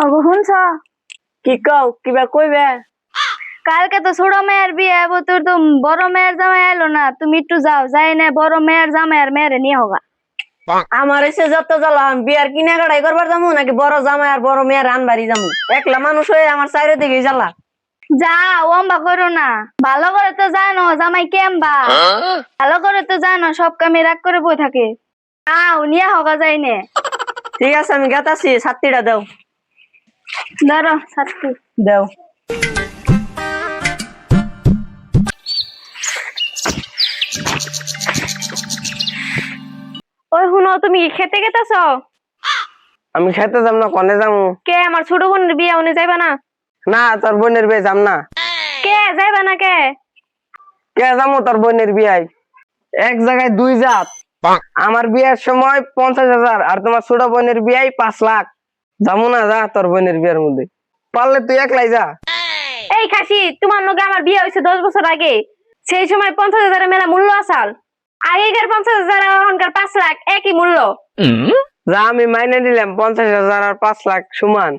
অগো শুনছ কি কও কিবা কইবে? কালকে তো ছোট মেয়ের বিয়ে হবো, তোর তো বড় মেয়ের জামাই এলো না, তুমি একটু যাও, যাই না বড় মেয়ের জামাই আর মেয়েরে নিয়ে হোগা। আমার এসে যত জ্বালা, বিয়ার কিনা কাটাই করবার যাবো নাকি বড় জামাই আর বড় মেয়ের আনবাড়ি যাবো? একলা মানুষ হয়ে আমার চারিদিকে জ্বালা। যা অম্বা করো না, ভালো করে তো জানো জামাই কেমবা, ভালো করে তো জানো সব কামে রাগ করে বই থাকে। আও নিয়ে হোগা যাই নে। ঠিক আছে আমি গেতাছি, ছাত্রীটা দাও। ধরো ছাত্রী দাও। ওই শুনো, তুমি খেতে গেতেছ? আমি খেতে যাম না, কনে যাবো? কে আমার ছোট বোনের বিয়ে, উনি যাইবা না? না, তোর বোনের বিয়ে যাম না। কে যাইবা না কে? কে যাবো তোর বোনের বিয়ায়? এক জায়গায় দুই জাত। আমার বিয়ের সময় 50,000 আর তোমার ছোট বোনের বিয়ায় 5 লাখ। যাবো না, যা তোর বোনের বিয়ের মধ্যে। পারলে তুই একলাই যা। এই খাসি, তোমার লগে আমার বিয়ে হয়েছে 10 বছর আগে, সেই সময় 50,000 মেলা মূল্য আসাল। আগেকার 50,000 এখনকার 5 লাখ একই মূল্য। যা, আমি মাইনে নিলাম 50,000 আর 5 লাখ সমান।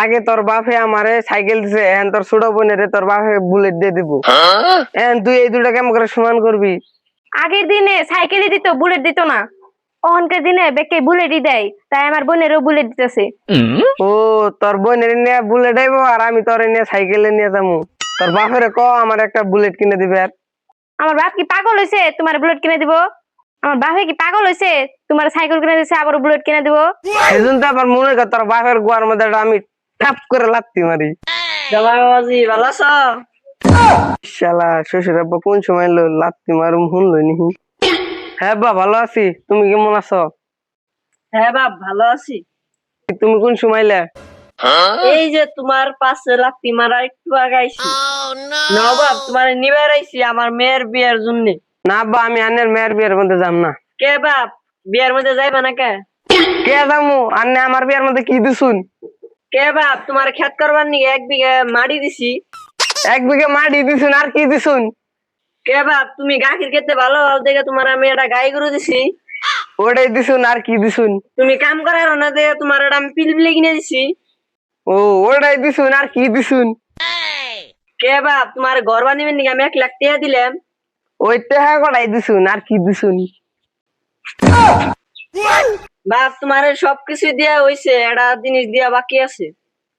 আগে তোর বাপে আমারে সাইকেল দিছে, এখন তোর ছোট বোনের তোর বাপে বুলেট দিয়ে দিব। এখন তুই এই দুটা কেমন করে সমান করবি? আগের দিনে সাইকেলই দিত, বুলেট দিত না। অহনকার দিনে বেকে বুলেটই দেয়, তাই আমার বোনেরও বুলেট দিতেছে। ও, তোর বোনের নিয়ে বুলেট আইবো আর আমি তোর নিয়ে সাইকেলে নিয়ে যাবো। তোর বাপের ক আমার একটা বুলেট কিনে দিবে। আর আমার বাপ কি পাগল হয়েছে তোমার বুলেট কিনে দিব? আমার বাপে কি পাগল হয়েছে তোমার সাইকেল কিনে দিছে আবার বুলেট কিনে দিব? সেজন্য তো আবার মনে কর তোর বাপের গোয়ার মধ্যে আমি ঠাপ করে লাত্তি মারি। জামাই বাবাজি ভালো আছো? শালা শ্বশুর আব্বা কোন সময় লাত্তি মারুম শুনলো নি? হ্যাঁ বা ভালো আছি, তুমি কেমন আছো? হ্যাঁ বাপ ভালো আছি। তুমি কোন সময় লে? এই যে তোমার পাশে লাত্তি মারা একটু আগাইছি। না বাপ, তোমার নিবার আইছি আমার মেয়ের বিয়ের জন্য। না আব্বা, আমি আনের মেয়ের বিয়ের মধ্যে যাম না। কে বাপ, বিয়ের মধ্যে যাইবা না কে? কে যামু? আন্নে আমার বিয়ের মধ্যে কি দিছুন? কে বাপ, তোমার খেত করবার নিয়ে 1 বিঘা মাটি দিছি। 1 বিঘা মাটি দিছুন আর কি দিছুন? কে বাপ, তুমি গাখির খেতে ভালো হল দেখে তোমার আমি একটা গাই গরু দিছি। ওটাই দিছুন আর কি দিছুন? তুমি কাম করার না দেখে তোমার একটা আমি পিলপিলি কিনে দিছি। ও, ওটাই দিছুন আর কি দিছুন? কে বাপ, তোমার ঘর বানিবেন নাকি আমি 1 লাখ টাকা দিলাম। ওই টাকা কটাই দিছুন আর কি দিছুন? বাপ, তোমার সবকিছু দিয়া হইছে, একটা জিনিস দিয়া বাকি আছে।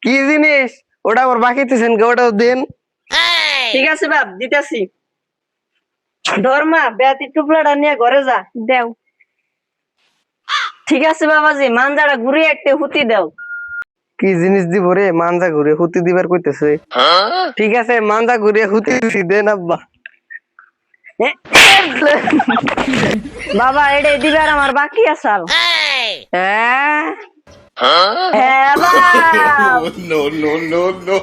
কি জিনিস? ওটা ওর বাকি দিছেন কে? ওটাও দেন। ঠিক আছে বাপ, দিতেছি। ধর্মা বেয়াতি টুকরাটা নিয়ে ঘরে যা। দেও। ঠিক আছে বাবাজি, মানজাটা ঘুরিয়ে একটা হুতি দাও। কি জিনিস দিব রে? মানজা ঘুরে হুতি দিবার কইতেছে। ঠিক আছে, মানজা ঘুরে হুতি দিছি, দেন আব্বা। বাবা এটা দিবার আমার বাকি আসাল। হ্যাঁ হ্যাঁ বাপ। no, no, no, no.